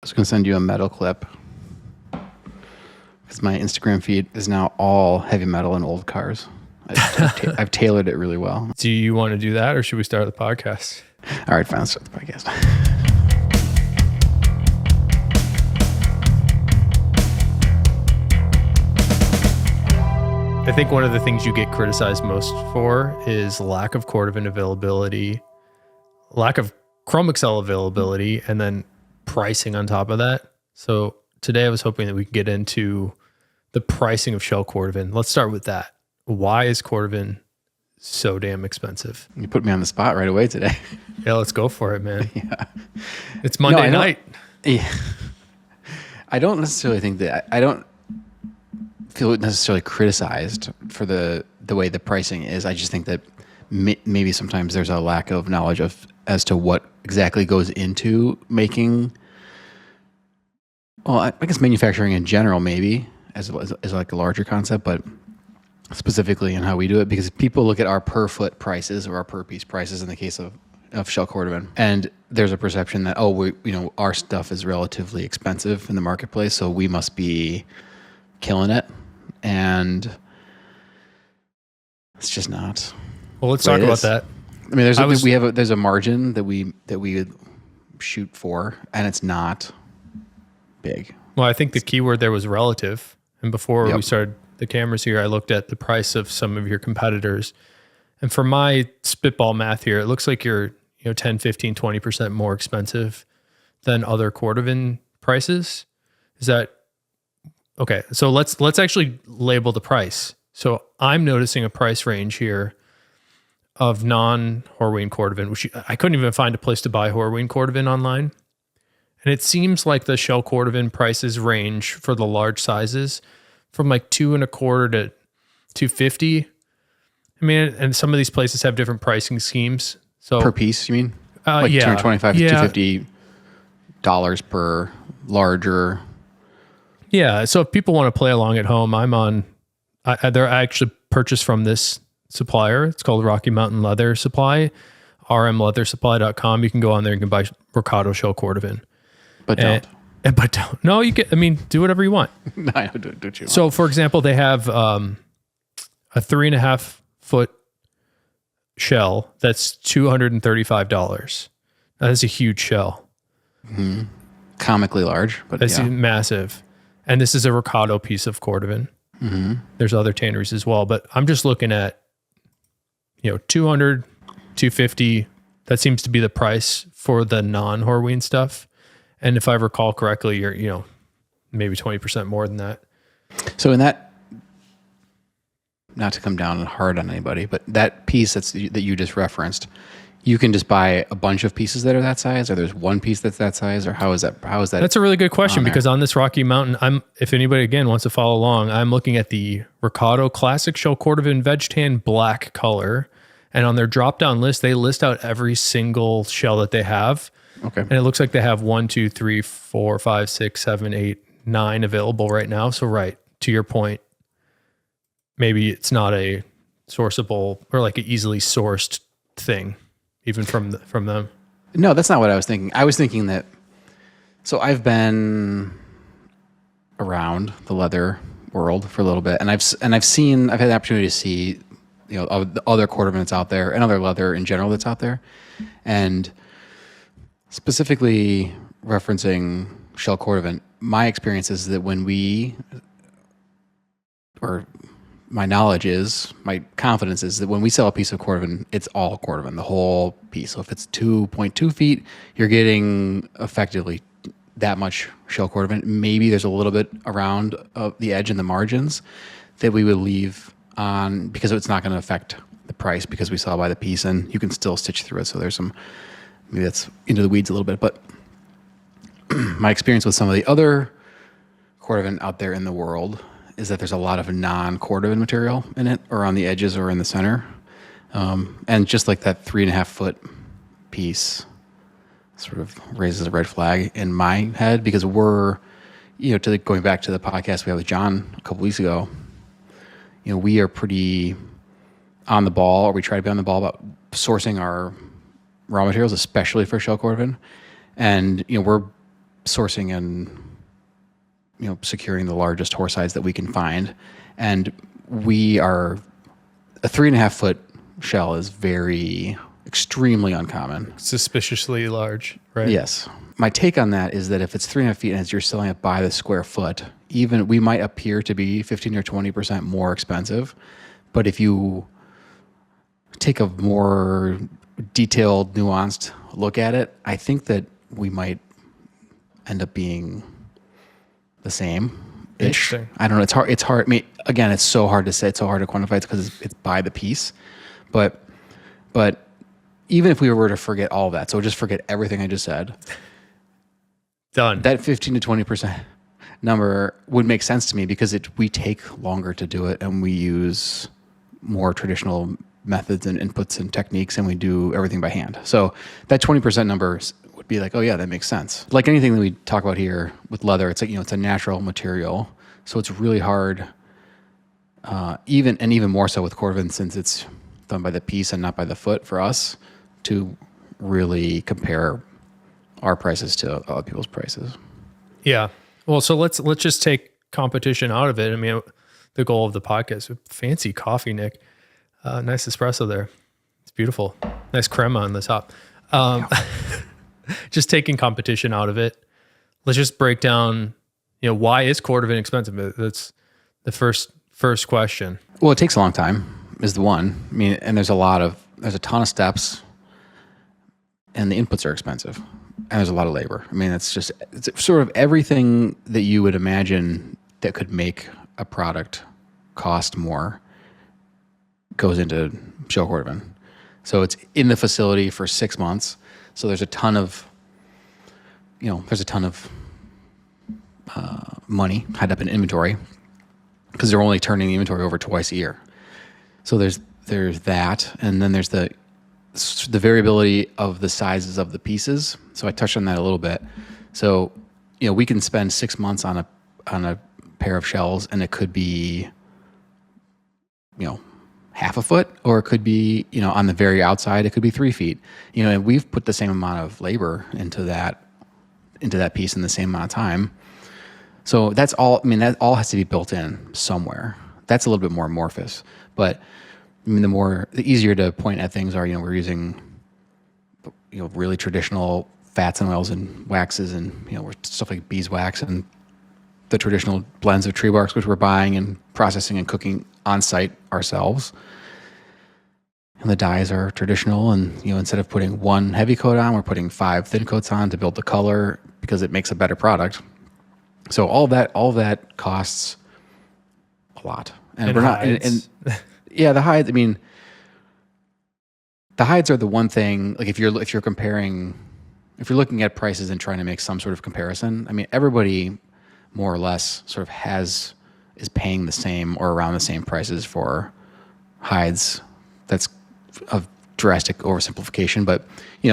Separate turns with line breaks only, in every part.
was going to send you a metal clip because my Instagram feed is now all heavy metal and old cars. I've tailored it really well.
Do you want to do that, or should we start the podcast?
All right, fine. Let's start the podcast.
I think one of the things you get criticized most for is lack of Cordovan availability, lack of Chrome Excel availability, and then pricing on top of that. So today I was hoping that we could get into the pricing of shell Cordovan. Let's start with that. Why is Cordovan so damn expensive?
You put me on the spot right away today.
Yeah, let's go for it, man.
Yeah.
It's Monday night.
Yeah. I don't necessarily think that, I don't feel necessarily criticized for the way the pricing is. I just think that maybe sometimes there's a lack of knowledge as to what exactly goes into making, well, I guess manufacturing in general, maybe as like a larger concept, but specifically in how we do it, because people look at our per foot prices or our per piece prices in the case of shell Cordovan, and there's a perception that, our stuff is relatively expensive in the marketplace, so we must be killing it, and it's just not.
Well, let's talk about that.
I mean, there's a margin that we would shoot for, and it's not big.
Well, I think the key word there was relative. And before we started the cameras here, I looked at the price of some of your competitors. And for my spitball math here, it looks like you're 10, 15, 20% more expensive than other Cordovan prices. Is that okay? So let's actually label the price. So I'm noticing a price range here of non-Horween Cordovan, which I couldn't even find a place to buy Horween Cordovan online. And it seems like the shell Cordovan prices range for the large sizes from like $2.25 to $250. I mean, and some of these places have different pricing schemes. So
per piece, you mean? Like $225 to $250 per larger.
Yeah. So if people want to play along at home, I actually purchased from this supplier. It's called Rocky Mountain Leather Supply, rmleathersupply.com. You can go on there and you can buy Ricardo shell Cordovan.
But don't.
But don't. No, you get, do whatever you want.
No, I don't do what you want.
So for example, they have a 3.5 foot shell that's $235. That is a huge shell.
Mm-hmm. Comically large, but
that's massive. And this is a Ricardo piece of Cordovan.
Mm-hmm.
There's other tanneries as well, but I'm just looking at, 200, 250. That seems to be the price for the non-Horween stuff. And if I recall correctly, you're, maybe 20% more than that.
So in that, not to come down hard on anybody, but that piece that you just referenced, you can just buy a bunch of pieces that are that size, or there's one piece that's that size, or how is that? That's
a really good question, because on this Rocky Mountain, if anybody again wants to follow along, I'm looking at the Ricardo Classic Shell Cordovan Veg Tan Black color, and on their drop down list, they list out every single shell that they have.
Okay.
And it looks like they have 1, 2, 3, 4, 5, 6, 7, 8, 9 available right now. So right, to your point, maybe it's not a sourceable or like an easily sourced thing, even from them.
No, that's not what I was thinking. I was thinking that, so I've been around the leather world for a little bit, and I've had the opportunity to see, the other Cordovan that's out there and other leather in general that's out there, and specifically referencing shell Cordovan, my experience is that my confidence is that when we sell a piece of Cordovan, it's all Cordovan, the whole piece. So if it's 2.2 feet, you're getting effectively that much shell Cordovan. Maybe there's a little bit around the edge and the margins that we would leave on, because it's not going to affect the price, because we sell by the piece and you can still stitch through it. So there's some, maybe that's into the weeds a little bit, but my experience with some of the other Cordovan out there in the world is that there's a lot of non-Cordovan material in it, or on the edges or in the center. And just like that 3.5 foot piece sort of raises a red flag in my head, because we're, going back to the podcast we had with John a couple weeks ago, we are pretty on the ball, or we try to be on the ball about sourcing our raw materials, especially for shell Cordovan. And, we're sourcing and securing the largest horse hides that we can find, and we are a 3.5 foot shell is extremely uncommon.
Suspiciously large, right?
Yes. My take on that is that if it's 3.5 feet and you're selling it by the square foot, even we might appear to be 15 or 20% more expensive. But if you take a more detailed, nuanced look at it, I think that we might end up being the same.
Interesting.
I don't know. It's hard. I mean, again, it's so hard to say. It's so hard to quantify. It's because it's by the piece. But even if we were to forget all that, so just forget everything I just said,
done.
That 15 to 20% number would make sense to me because we take longer to do it, and we use more traditional methods and inputs and techniques, and we do everything by hand. So that 20% number would be like, oh yeah, that makes sense. Like anything that we talk about here with leather, it's like, it's a natural material. So it's really hard, even more so with Cordovan, since it's done by the piece and not by the foot for us, to really compare our prices to other people's prices.
Yeah. Well, so let's just take competition out of it. I mean, the goal of the podcast, fancy coffee, Nick. Nice espresso there. It's beautiful. Nice crema on the top. Just taking competition out of it. Let's just break down, why is Cordovan expensive? That's the first question.
Well, it takes a long time is the one. I mean, and there's a ton of steps, and the inputs are expensive, and there's a lot of labor. I mean, it's sort of everything that you would imagine that could make a product cost more goes into shell Cordovan. So it's in the facility for 6 months. So there's a ton of, money tied up in inventory because they're only turning the inventory over twice a year. So there's that, and then there's the variability of the sizes of the pieces. So I touched on that a little bit. So we can spend 6 months on a pair of shells, and it could be half a foot, or it could be on the very outside it could be 3 feet. And we've put the same amount of labor into that piece in the same amount of time. So that's all. I mean, that all has to be built in somewhere. That's a little bit more amorphous, but I mean, the easier to point at things are, we're using, really traditional fats and oils and waxes, and, we're stuff like beeswax and the traditional blends of tree barks, which we're buying and processing and cooking on site ourselves. And the dyes are traditional, and, instead of putting one heavy coat on, we're putting 5 thin coats on to build the color because it makes a better product. So all that costs a lot. And we're
hides.
not, yeah, the hides. I mean, the hides are the one thing. Like if you're looking at prices and trying to make some sort of comparison, I mean, everybody more or less sort of is paying the same or around the same prices for hides. That's a drastic oversimplification, but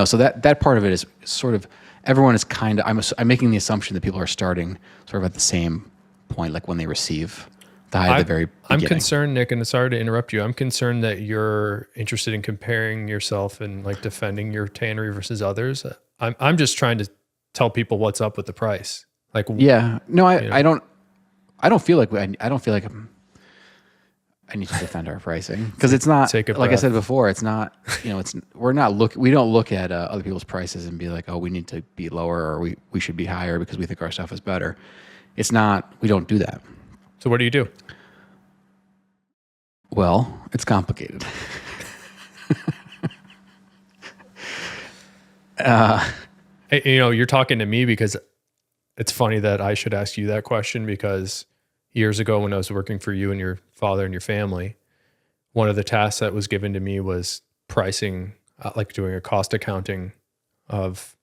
so that part of it is sort of everyone is kind of. I'm making the assumption that people are starting sort of at the same point, like when they receive the hide at the very beginning.
I'm concerned, Nick, and sorry to interrupt you. I'm concerned that you're interested in comparing yourself and like defending your tannery versus others. I'm just trying to tell people what's up with the price. Like,
yeah, no, I don't feel like I need to defend our pricing because it's not, like I said before, it's not, we don't look at other people's prices and be like, oh, we need to be lower, or we should be higher because we think our stuff is better. It's not, we don't do that.
So what do you do?
Well, it's complicated.
You're talking to me because it's funny that I should ask you that question, because years ago when I was working for you and your father and your family, one of the tasks that was given to me was pricing, like doing a cost accounting of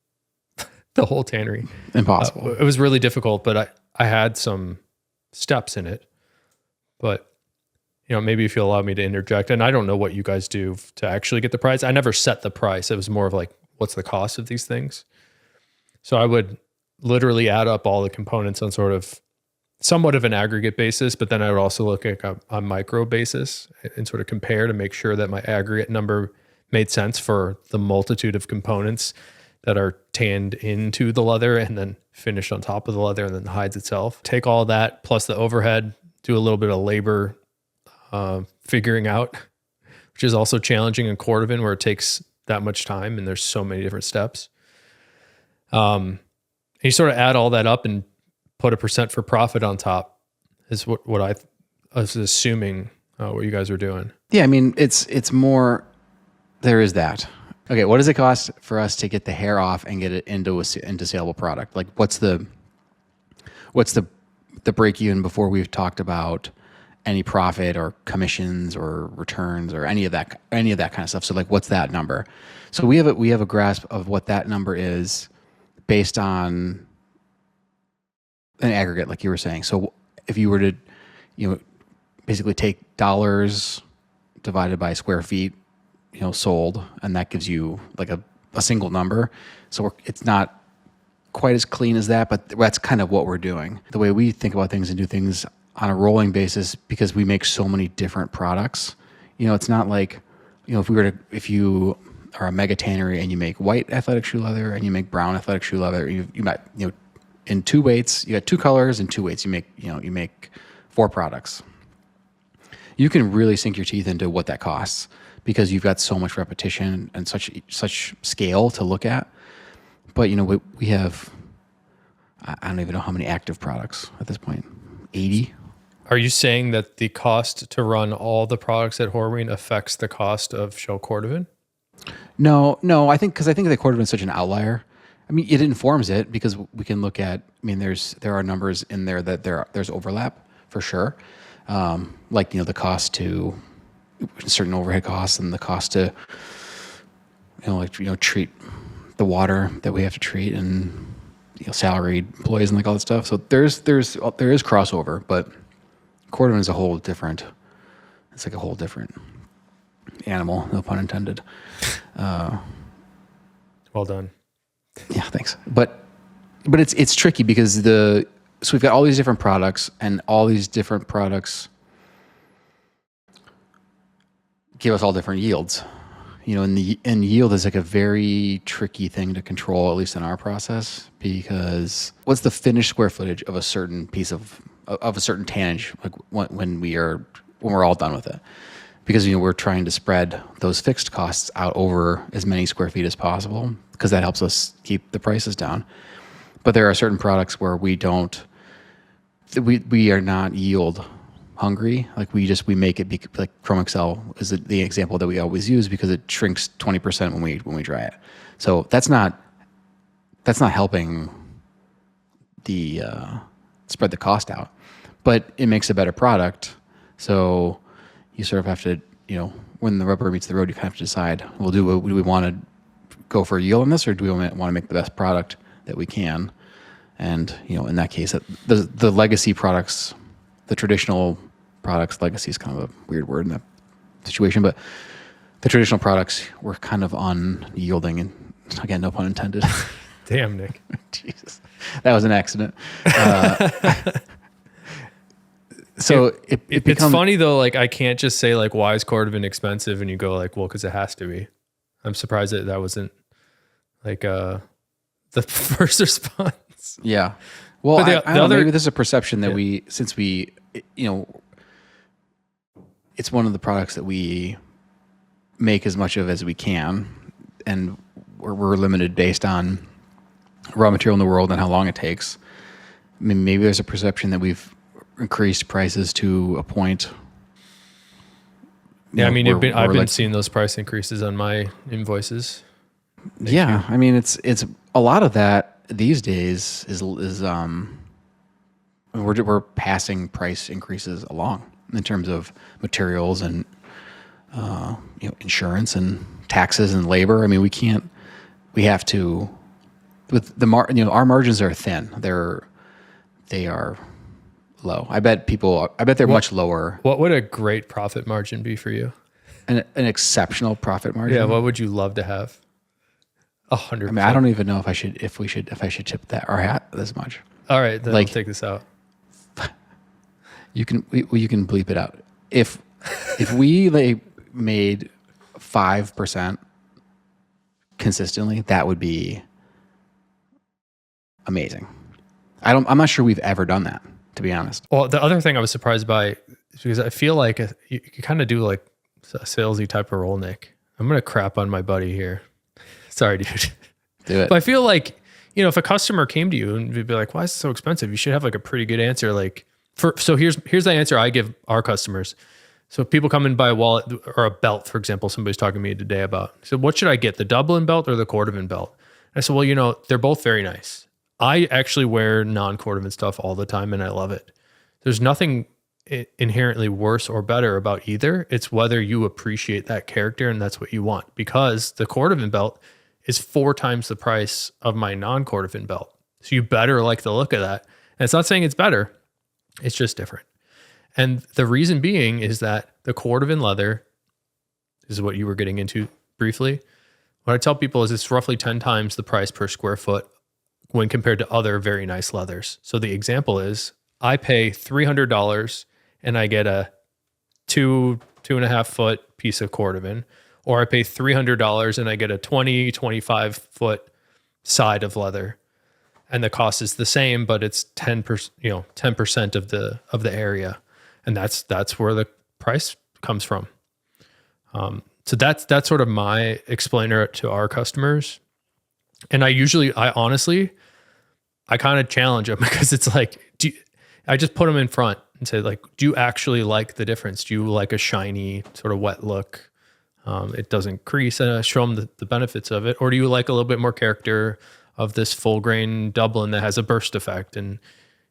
the whole tannery.
Impossible.
It was really difficult, but I had some steps in it. But, maybe if you allow me to interject, and I don't know what you guys do to actually get the price. I never set the price. It was more of like, what's the cost of these things? So I would literally add up all the components on sort of somewhat of an aggregate basis, but then I would also look at a micro basis and sort of compare to make sure that my aggregate number made sense for the multitude of components that are tanned into the leather and then finished on top of the leather and then the hides itself. Take all that plus the overhead, do a little bit of labor figuring out, which is also challenging in Cordovan where it takes that much time and there's so many different steps. And you sort of add all that up and put a percent for profit on top is what I was assuming what you guys were doing.
Yeah, I mean, it's more, there is that. Okay, what does it cost for us to get the hair off and get it into saleable product? Like, what's the break even before we've talked about any profit or commissions or returns or any of that kind of stuff? So, like, what's that number? So we have a grasp of what that number is based on an aggregate, like you were saying. So if you were to, basically take dollars divided by square feet, sold, and that gives you like a single number. So it's not quite as clean as that, but that's kind of what we're doing. The way we think about things and do things on a rolling basis, because we make so many different products, it's not like, if you are a mega tannery and you make white athletic shoe leather and you make brown athletic shoe leather, you might, in 2 weights, you got 2 colors and 2 weights, you make 4 products. You can really sink your teeth into what that costs because you've got so much repetition and such scale to look at. But we have, I don't even know how many active products at this point. 80.
Are you saying that the cost to run all the products at Horween affects the cost of Shell Cordovan?
No. I think that Cordovan is such an outlier. I mean, it informs it because we can look at. I mean, there are numbers in there that there's overlap for sure. Like the cost to certain overhead costs and the cost to treat the water that we have to treat and salaried employees and like all that stuff. So there is crossover, but Cordovan is a whole different. It's like a whole different animal, no pun intended.
Well done.
Yeah, thanks. But it's tricky because so we've got all these different products and all these different products give us all different yields. And yield is like a very tricky thing to control, at least in our process, because what's the finished square footage of a certain piece of a certain tannage, like when we're all done with it? Because we're trying to spread those fixed costs out over as many square feet as possible, because that helps us keep the prices down. But there are certain products where we are not yield hungry. Like we make it like Chrome Excel is the example that we always use because it shrinks 20% when we dry it. So that's not helping the spread the cost out, but it makes a better product. So you sort of have to, when the rubber meets the road, you kind of have to decide, well, do we want to go for a yield on this, or do we want to make the best product that we can? And, in that case, the legacy products, the traditional products, legacy is kind of a weird word in that situation, but the traditional products were kind of unyielding, and again, no pun intended.
Damn, Nick.
Jesus. That was an accident. So it becomes,
it's funny though, like I can't just say like, why is Cordovan expensive? And you go like, well, cause it has to be. I'm surprised that wasn't like the first response.
Yeah. Well,
but
I don't know, maybe there's a perception that it's one of the products that we make as much of as we can. And we're limited based on raw material in the world and how long it takes. I mean, maybe there's a perception that we've increased prices to a point.
Yeah, I mean, I've been seeing those price increases on my invoices.
Yeah, I mean, it's a lot of that these days is we're passing price increases along in terms of materials and insurance and taxes and labor. I mean, we have to, with our margins are thin. They are low. I bet they're much lower.
What would a great profit margin be for you?
An exceptional profit margin.
Yeah. What would you love to have? 100%.
I mean, I don't even know if I should tip that our hat this much.
All right, then I'll take this out.
You can bleep it out. If we made 5% consistently, that would be amazing. I'm not sure we've ever done that, to be honest.
Well, the other thing I was surprised by is because I feel like you kind of do like a salesy type of role, Nick. I'm going to crap on my buddy here. Sorry, dude.
Do it.
But I feel like, if a customer came to you and would be like, why is it so expensive? You should have like a pretty good answer. Like so here's the answer I give our customers. So if people come and buy a wallet or a belt, for example, somebody's talking to me today about, so what should I get? The Dublin belt or the Cordovan belt? And I said, well, they're both very nice. I actually wear non-Cordovan stuff all the time and I love it. There's nothing inherently worse or better about either. It's whether you appreciate that character and that's what you want, because the Cordovan belt is 4 times the price of my non-Cordovan belt. So you better like the look of that. And it's not saying it's better. It's just different. And the reason being is that the Cordovan leather, this is what you were getting into briefly. What I tell people is it's roughly 10 times the price per square foot when compared to other very nice leathers. So the example is I pay $300 and I get a 2.5 foot piece of Cordovan, or I pay $300 and I get a 25 foot side of leather. And the cost is the same, but it's 10% of the area. And that's where the price comes from. So that's sort of my explainer to our customers. And I honestly kind of challenge them because it's like, I just put them in front and say, like, do you actually like the difference? Do you like a shiny sort of wet look? It doesn't crease, and show them the benefits of it. Or do you like a little bit more character of this full grain Dublin that has a burst effect? And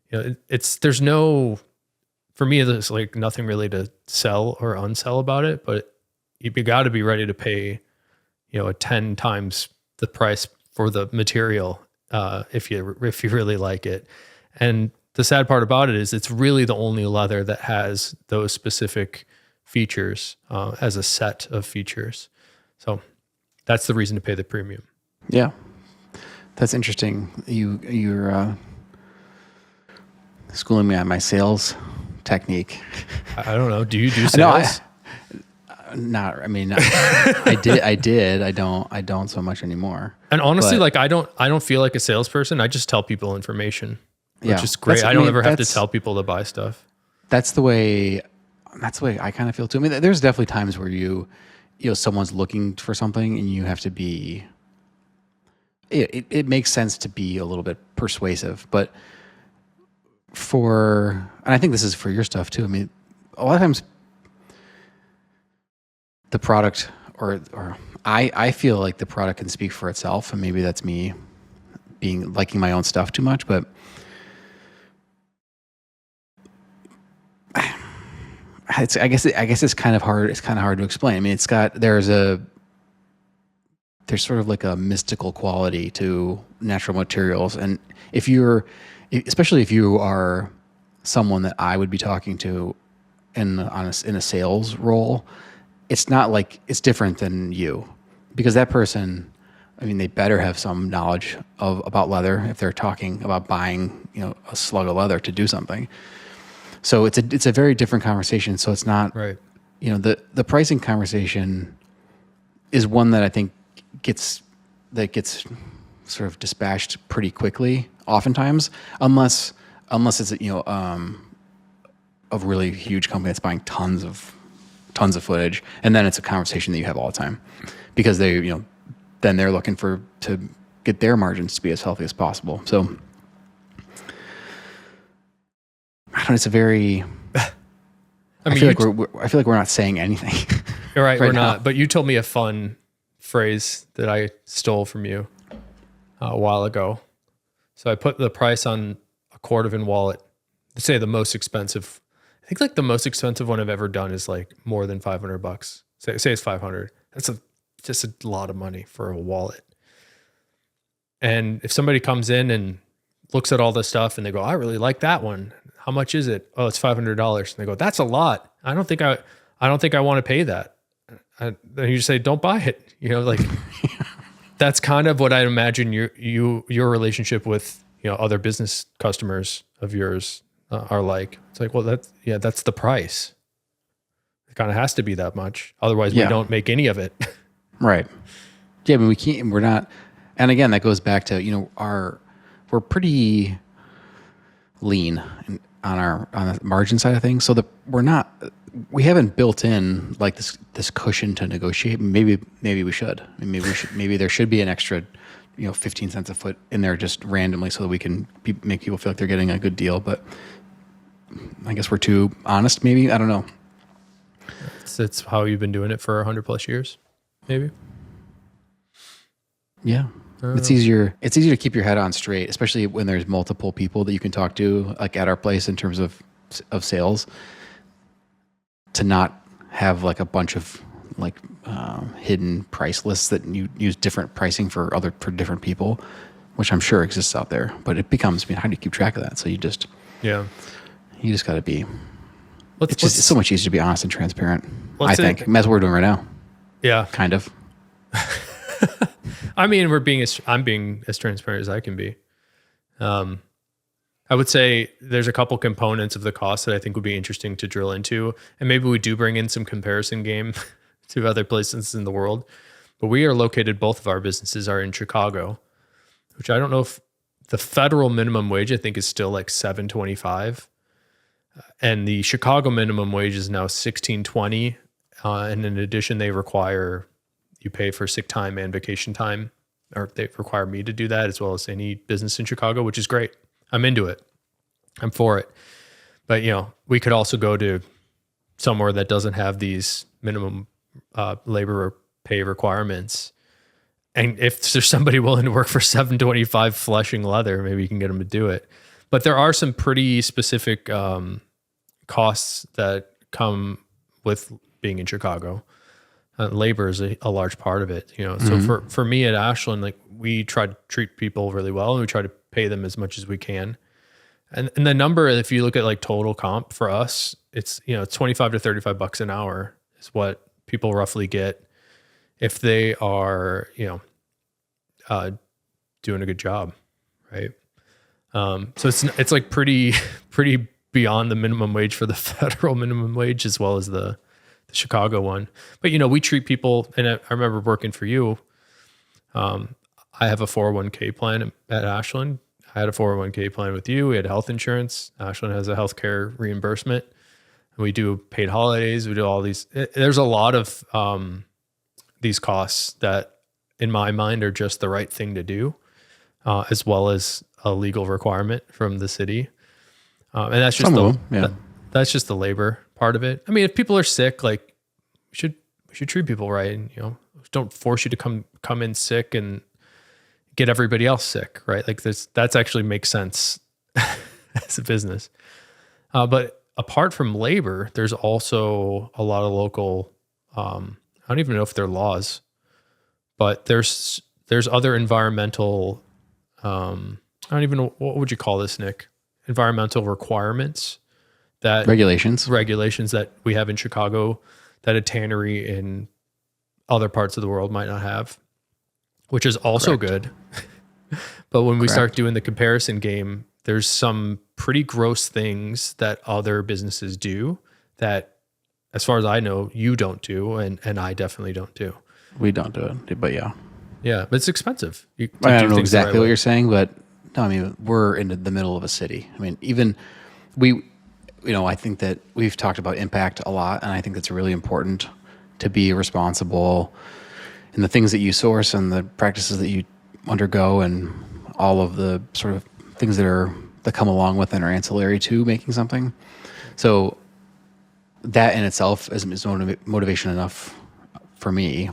there's no, for me, there's like nothing really to sell or unsell about it, but you got to be ready to pay, a 10 times the price for the material if you really like it. And the sad part about it is it's really the only leather that has those specific features as a set of features. So that's the reason to pay the premium.
Yeah, that's interesting. You're schooling me on my sales technique.
I don't know. Do you do sales?
No, I did. I don't so much anymore.
And honestly, I don't feel like a salesperson. I just tell people information, which is great. I don't ever have to tell people to buy stuff. That's the way
I kind of feel too. I mean, there's definitely times where someone's looking for something and you have to be, it makes sense to be a little bit persuasive, but and I think this is for your stuff too. I mean, a lot of times the product or I feel like the product can speak for itself, and maybe that's me liking my own stuff too much, but I guess it's kind of hard. It's kind of hard to explain. I mean, there's sort of like a mystical quality to natural materials, and especially if you are someone that I would be talking to in a sales role, it's not like it's different than you, because that person, I mean, they better have some knowledge about leather if they're talking about buying, a slug of leather to do something. So it's a very different conversation. So it's not
right.
The pricing conversation is one that I think gets sort of dispatched pretty quickly, oftentimes, unless it's a really huge company that's buying tons of footage, and then it's a conversation that you have all the time, because then they're looking to get their margins to be as healthy as possible. So I don't know, it's a very. I feel like we're not saying anything.
You're right, we're
now.
not. But you told me a fun phrase that I stole from you a while ago. So I put the price on a Cordovan wallet. Let's say the most expensive. I think like the most expensive one I've ever done is like more than $500. Say it's 500. That's just a lot of money for a wallet. And if somebody comes in and looks at all this stuff and they go, I really like that one. How much is it? Oh, it's $500. And they go, that's a lot. I don't think I want to pay that. Then you just say, don't buy it. That's kind of what I imagine your relationship with, other business customers of yours are like. It's like, well, that's the price. It kind of has to be that much. Otherwise we don't make any of it.
Right. Yeah. I mean, we're not, and again, that goes back to, we're pretty lean on the margin side of things. So we haven't built in like this cushion to negotiate. Maybe we should. I mean, maybe there should be an extra, 15 cents a foot in there just randomly so that we can make people feel like they're getting a good deal. But I guess we're too honest. Maybe, I don't know.
It's how you've been doing it for 100 plus years, maybe.
Yeah. It's easier to keep your head on straight, especially when there's multiple people that you can talk to, like at our place in terms of sales, to not have like a bunch of like hidden price lists that you use different pricing for different people, which I'm sure exists out there. But it becomes, how do you keep track of that? So you just got to be. It's so much easier to be honest and transparent. I think that's what we're doing right now.
Yeah,
kind of.
I mean, I'm being as transparent as I can be. I would say there's a couple components of the cost that I think would be interesting to drill into, and maybe we do bring in some comparison game to other places in the world. But we are located, both of our businesses are in Chicago, which I don't know if the federal minimum wage, I think, is still like $7.25. And the Chicago minimum wage is now $16.20. And in addition, they require you pay for sick time and vacation time, or they require me to do that as well as any business in Chicago, which is great. I'm into it. I'm for it. But, we could also go to somewhere that doesn't have these minimum labor pay requirements. And if there's somebody willing to work for $7.25 Flushing leather, maybe you can get them to do it. But there are some pretty specific costs that come with being in Chicago. Labor is a large part of it, So for me at Ashland, like, we try to treat people really well, and we try to pay them as much as we can. And the number, if you look at like total comp for us, it's it's $25 to $35 an hour is what people roughly get if they are doing a good job, right? So it's like pretty beyond the minimum wage for the federal minimum wage as well as the Chicago one. But, we treat people, and I remember working for you. I have a 401k plan at Ashland. I had a 401k plan with you. We had health insurance. Ashland has a healthcare reimbursement. We do paid holidays. We do all these. There's a lot of these costs that, in my mind, are just the right thing to do, as well as a legal requirement from the city. And that's just that's just the labor part of it. I mean, if people are sick, like, we should treat people right, and don't force you to come in sick and get everybody else sick, right? Like, that's actually makes sense as a business. But apart from labor, there's also a lot of local. I don't even know if they're laws, but there's other environmental. I don't even know, what would you call this, Nick? Environmental requirements. That regulations that we have in Chicago that a tannery in other parts of the world might not have, which is also good. But when we start doing the comparison game, there's some pretty gross things that other businesses do that, as far as I know, you don't do, and I definitely don't do.
We don't do it, but yeah.
Yeah, but it's expensive.
I don't know exactly what you're saying, but no, I mean, we're in the middle of a city. I mean, even I think that we've talked about impact a lot, and I think that's really important to be responsible in the things that you source and the practices that you undergo and all of the sort of things that come along with and are ancillary to making something. So that in itself is motivation enough for me.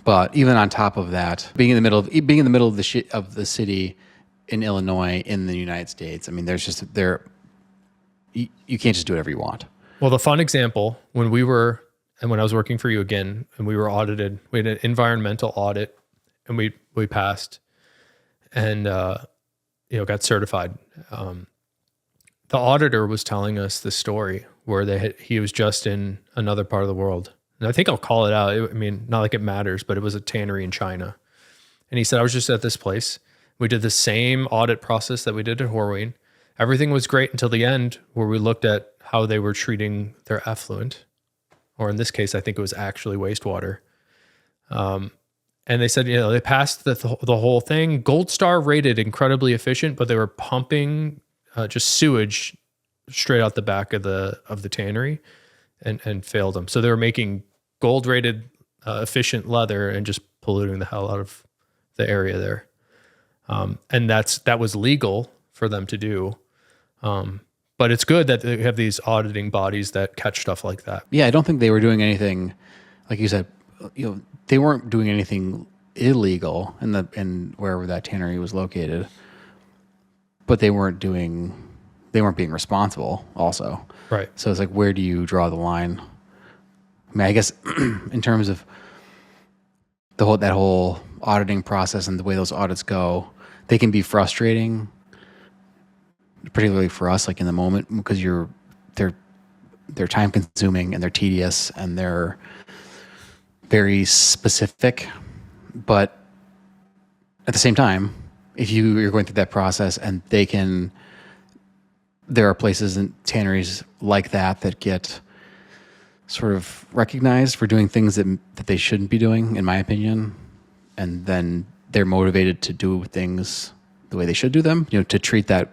But even on top of that, being in the middle of the city in Illinois, in the United States, I mean, you can't just do whatever you want.
Well, the fun example, when I was working for you again, and we were audited, we had an environmental audit, and we passed, and got certified. The auditor was telling us the story where he was just in another part of the world, and I think I'll call it out. I mean, not like it matters, but it was a tannery in China, and he said, I was just at this place. We did the same audit process that we did at Horween. Everything was great until the end, where we looked at how they were treating their effluent, or in this case, I think it was actually wastewater. And they said, they passed the whole thing. Gold Star rated incredibly efficient, but they were pumping just sewage straight out the back of the tannery and failed them. So they were making gold rated efficient leather and just polluting the hell out of the area there. And that was legal for them to do. But it's good that they have these auditing bodies that catch stuff like that.
Yeah, I don't think they were doing anything, like you said, they weren't doing anything illegal in wherever that tannery was located, but they weren't being responsible also.
Right.
So it's like, where do you draw the line? I mean, I guess in terms of that whole auditing process and the way those audits go, they can be frustrating, particularly for us, like in the moment, because they're time consuming and they're tedious and they're very specific. But at the same time, if you're going through that process and there are places and tanneries like that get sort of recognized for doing things that they shouldn't be doing, in my opinion, and then they're motivated to do things the way they should do them, to treat that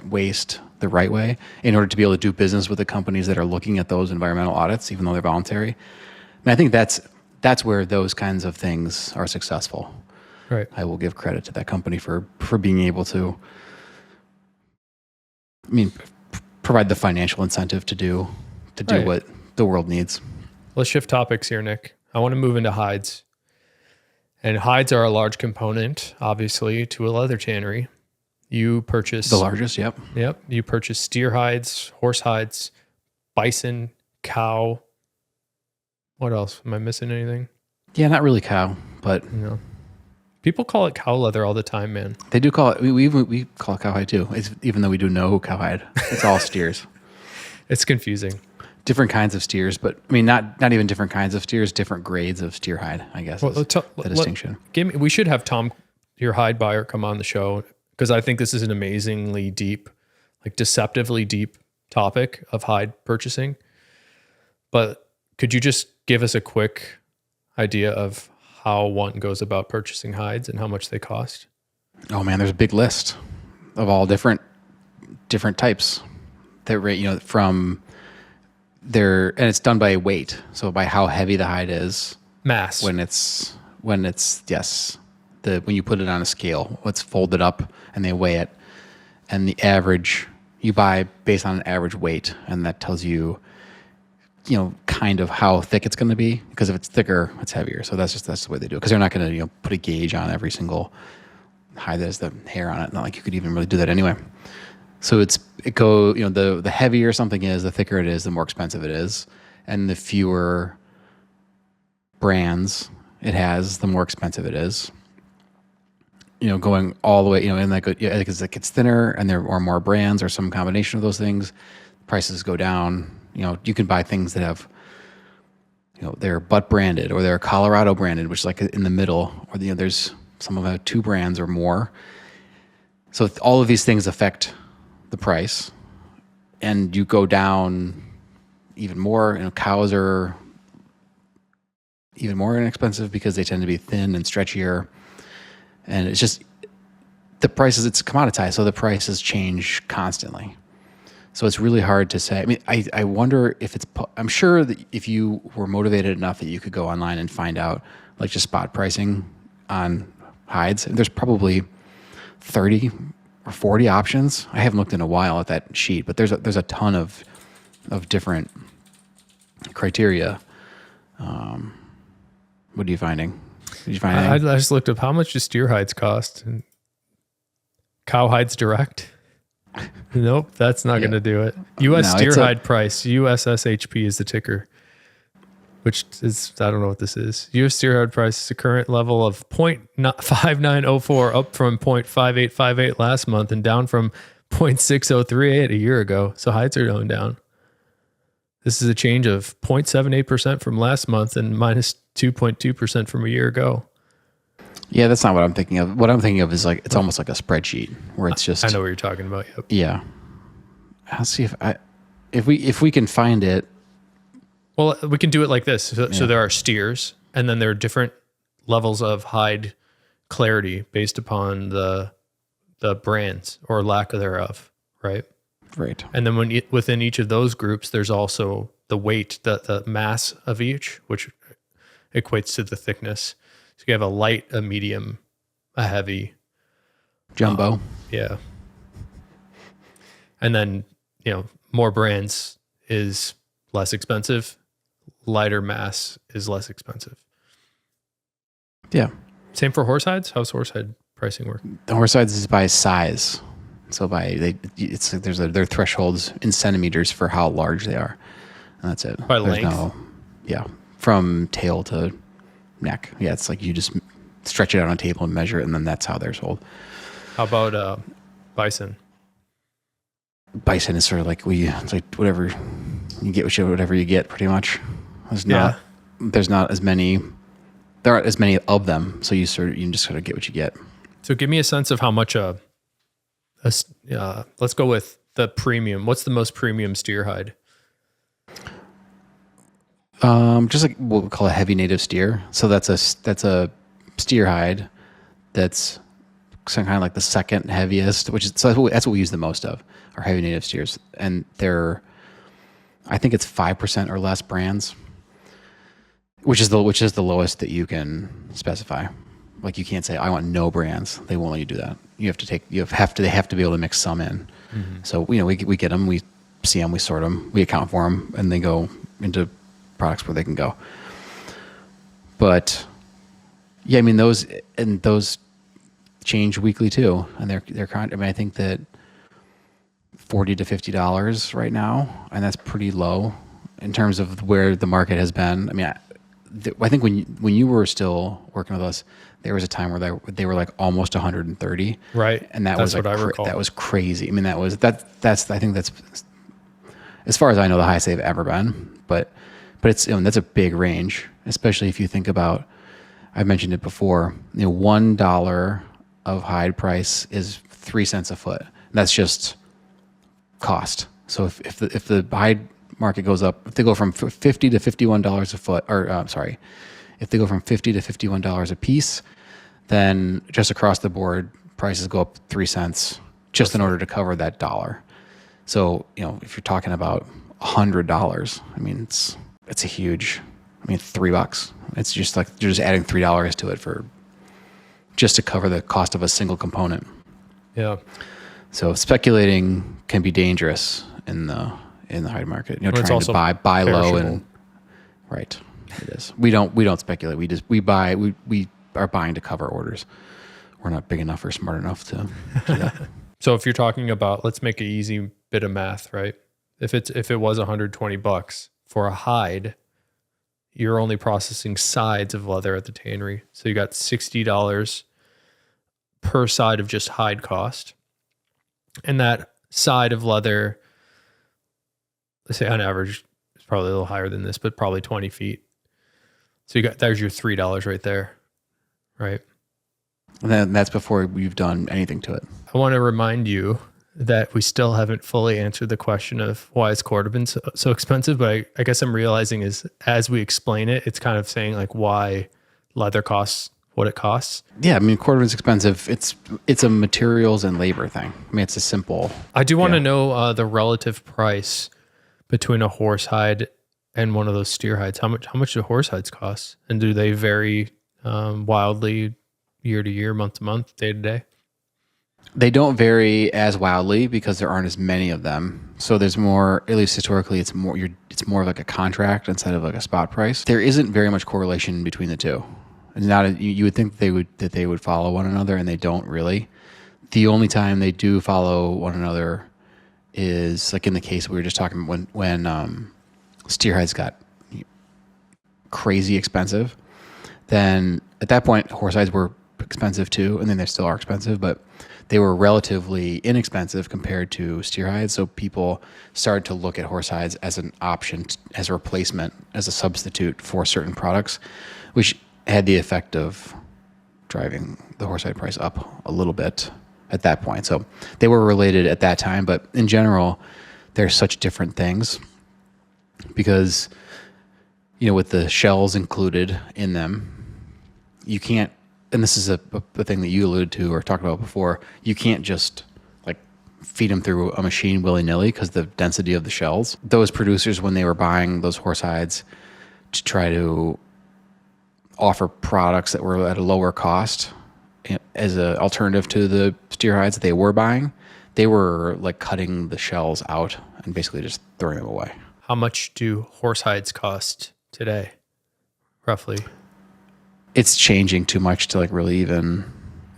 waste the right way in order to be able to do business with the companies that are looking at those environmental audits, even though they're voluntary. And I think that's where those kinds of things are successful.
Right.
I will give credit to that company for being able to, provide the financial incentive to do
Right.
what the world needs.
Let's shift topics here, Nick. I want to move into hides. And hides are a large component, obviously, to a leather tannery. You purchase...
The largest, yep.
Yep. You purchase steer hides, horse hides, bison, cow. What else? Am I missing anything?
Yeah, not really cow, but...
People call it cow leather all the time, man.
They do call it... We call it cowhide too, even though we do know cowhide. It's all steers.
It's confusing.
Different kinds of steers, but not even different kinds of steers, different grades of steer hide, I guess, is the distinction.
We should have Tom, your hide buyer, come on the show, because I think this is an amazingly deep, like deceptively deep topic of hide purchasing. But could you just give us a quick idea of how one goes about purchasing hides and how much they cost?
Oh man, there's a big list of all different types that rate, from and it's done by weight. So by how heavy the hide is.
Mass.
When you put it on a scale, it's folded up and they weigh it. And the average, you buy based on an average weight, and that tells you, kind of how thick it's going to be. Because if it's thicker, it's heavier. So that's the way they do it. Because they're not going to, put a gauge on every single hide that has the hair on it. Not like you could even really do that anyway. So the heavier something is, the thicker it is, the more expensive it is. And the fewer brands it has, the more expensive it is. Going all the way, and as it gets thinner and there are more brands or some combination of those things, prices go down. You can buy things that have, they're butt branded or they're Colorado branded, which is like in the middle, or there's some of them have 2 brands or more. So all of these things affect the price, and you go down even more. Cows are even more inexpensive because they tend to be thin and stretchier, and it's just the prices. It's commoditized, so the prices change constantly. So it's really hard to say. I wonder if I'm sure that if you were motivated enough that you could go online and find out like just spot pricing on hides, there's probably 30 or 40 options. I haven't looked in a while at that sheet, but there's a ton of different criteria. What are you finding? Did you find anything?
I just looked up how much do steer hides cost. And cow hides direct. Nope, that's not going to do it. U.S. steer hide price, USSHP is the ticker, which is, I don't know what this is. U.S. steer hide price is the current level of 0.5904, up from 0.5858 last month and down from 0.6038 a year ago. So hides are going down. This is a change of 0.78% from last month and minus 2.2% from a year ago.
Yeah, that's not what I'm thinking of. What I'm thinking of is like, it's almost like a spreadsheet where it's just...
I know what you're talking about. Yep.
Yeah. I'll see if we can find it.
Well, we can do it like this. So there are steers, and then there are different levels of hide clarity based upon the brands or lack thereof, right?
Right.
And then within each of those groups, there's also the weight, the mass of each, which equates to the thickness. So you have a light, a medium, a heavy.
Jumbo.
Yeah. And then, more brands is less expensive. Lighter mass is less expensive.
Yeah.
Same for horsehides? How's horsehide pricing work?
The horsehides is by size. So there are thresholds in centimeters for how large they are. And that's it.
By length?
From tail to neck. Yeah, it's like you just stretch it out on a table and measure it, and then that's how they're sold.
How about bison?
Bison is sort of like it's like whatever you get, whatever you get, pretty much. There aren't as many of them, so you just sort of get what you get.
So give me a sense of how much let's go with the premium. What's the most premium steer hide?
Just like what we call a heavy native steer. So that's a steer hide that's kind of like the second heaviest, that's what we use the most of, our heavy native steers. And I think it's 5% or less brands, which is the lowest that you can specify. Like you can't say I want no brands. They won't let you do that. You have to they have to be able to mix some in. Mm-hmm. So we get them, we see them, we sort them, we account for them, and they go into products where they can go. But yeah, I mean those change weekly too, and they're kind. I mean, I think that $40 to $50 right now, and that's pretty low in terms of where the market has been. I mean, I think when you were still working with us, there was a time where they were like almost 130,
right?
And that's what I recall. That was crazy. I mean, that's I think that's, as far as I know, the highest they've ever been. But it's that's a big range, especially if you think about. I've mentioned it before. $1 of hide price is 3 cents a foot. That's just cost. So if the hide market goes up, if they go from $50 to $51 a foot, if they go from $50 to $51 a piece, then just across the board, prices go up 3 cents just in order to cover that dollar. So if you're talking about $100, I mean it's a huge. I mean $3. It's just like you're just adding $3 to it just to cover the cost of a single component.
Yeah.
So speculating can be dangerous in the hide market. Trying to buy low and right. It is. We don't speculate. We buy. We are buying to cover orders. We're not big enough or smart enough to do that.
So if you're talking about, let's make an easy bit of math, right? If it was $120 for a hide, you're only processing sides of leather at the tannery. So you got $60 per side of just hide cost. And that side of leather, let's say on average, it's probably a little higher than this, but probably 20 feet. So there's your $3 right there, right?
And then that's before you've done anything to it.
I want to remind you that we still haven't fully answered the question of why is Cordovan so expensive, but I guess I'm realizing is as we explain it, it's kind of saying like why leather costs what it costs.
Yeah, I mean Cordovan's expensive. It's a materials and labor thing. I mean it's a simple.
I do want to know the relative price between a horsehide and one of those steer hides. How much do horsehides cost, and do they vary wildly year to year, month to month, day to day?
They don't vary as wildly because there aren't as many of them. So there's more, at least historically, it's more of like a contract instead of like a spot price. There isn't very much correlation between the two. You would think that they would follow one another, and they don't really. The only time they do follow one another is like in the case we were just talking about when steer hides got crazy expensive. Then at that point, horsehides were expensive too, and then they still are expensive, but they were relatively inexpensive compared to steer hides. So people started to look at horsehides as an option, as a replacement, as a substitute for certain products, which had the effect of driving the horsehide price up a little bit at that point. So they were related at that time, but in general, they're such different things because, with the shells included in them, you can't, and this is a thing that you alluded to or talked about before, you can't just like feed them through a machine willy-nilly because the density of the shells. Those producers, when they were buying those horse hides to try to offer products that were at a lower cost as an alternative to the steer hides that they were buying, they were like cutting the shells out and basically just throwing them away.
How much do horse hides cost today, roughly?
It's changing too much to like really even.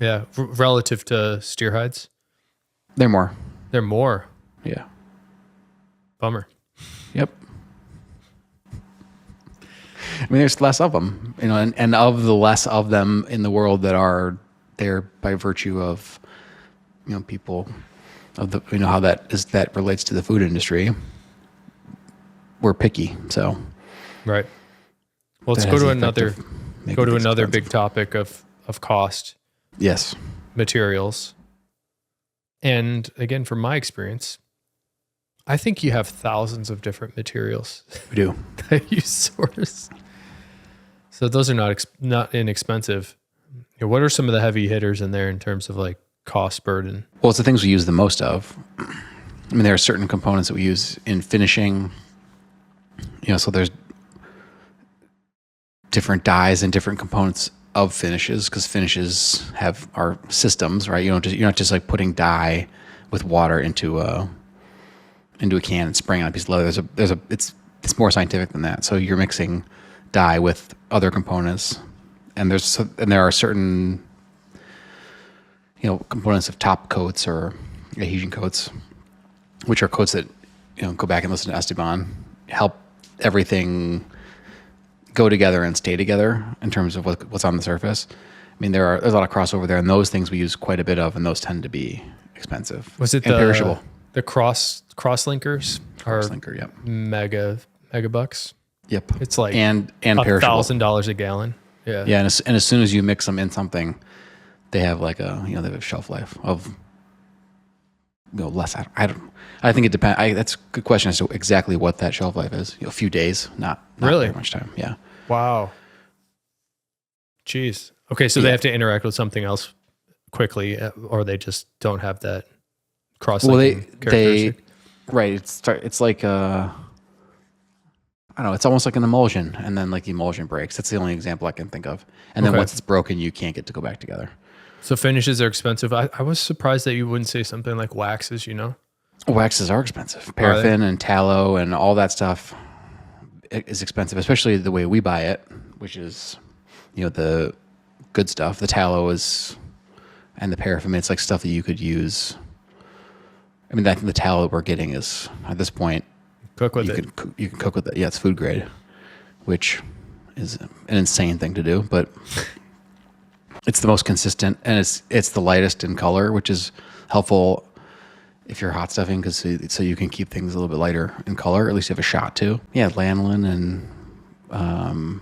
Yeah, relative to steer hides?
They're more.
They're more.
Yeah.
Bummer.
Yep. I mean, there's less of them, you know, and of the less of them in the world that are there by virtue of, you know, people of the, you know, how that relates to the food industry. We're picky, so.
Right. Well, let's go to another big topic of cost.
Yes.
Materials. And again, from my experience, I think you have thousands of different materials.
We do.
That you source. So those are not inexpensive. You know, what are some of the heavy hitters in there in terms of like cost burden?
Well, it's the things we use the most of. I mean, there are certain components that we use in finishing. You know, so there's different dyes and different components of finishes because finishes are systems, right? You're not just like putting dye with water into a can and spraying on a piece of leather. It's more scientific than that. So you're mixing dye with other components, and there are certain, you know, components of top coats or adhesion coats, which are coats that, you know, go back and listen to Esteban, help everything go together and stay together in terms of what's on the surface. I mean, there's a lot of crossover there, and those things we use quite a bit of, and those tend to be expensive.
Was it
perishable?
The cross linkers are
cross-linker, yep.
mega bucks.
Yep.
It's like
and perishable.
$1,000 a gallon. Yeah.
Yeah, and as soon as you mix them in something, they have like they have a shelf life of, you know, less. I think it depends. That's a good question as to exactly what that shelf life is. You know, a few days, not
really
very much time. Yeah.
Wow. Jeez. Okay, so they have to interact with something else quickly, or they just don't have that cross-linking characteristic.
Right. It's like I don't know. It's almost like an emulsion, and then like the emulsion breaks. That's the only example I can think of. And then once it's broken, you can't get to go back together.
So finishes are expensive. I was surprised that you wouldn't say something like waxes. You know,
waxes are expensive. Paraffin and tallow and all that stuff is expensive, especially the way we buy it, which is, you know, the good stuff. The tallow and the paraffin. It's like stuff that you could use. I mean, the tallow that we're getting is at this point.
Cook with it.
You can cook with it. Yeah, it's food grade, which is an insane thing to do, but it's the most consistent, and it's the lightest in color, which is helpful if you're hot stuffing, because so you can keep things a little bit lighter in color. At least you have a shot to. Yeah, lanolin and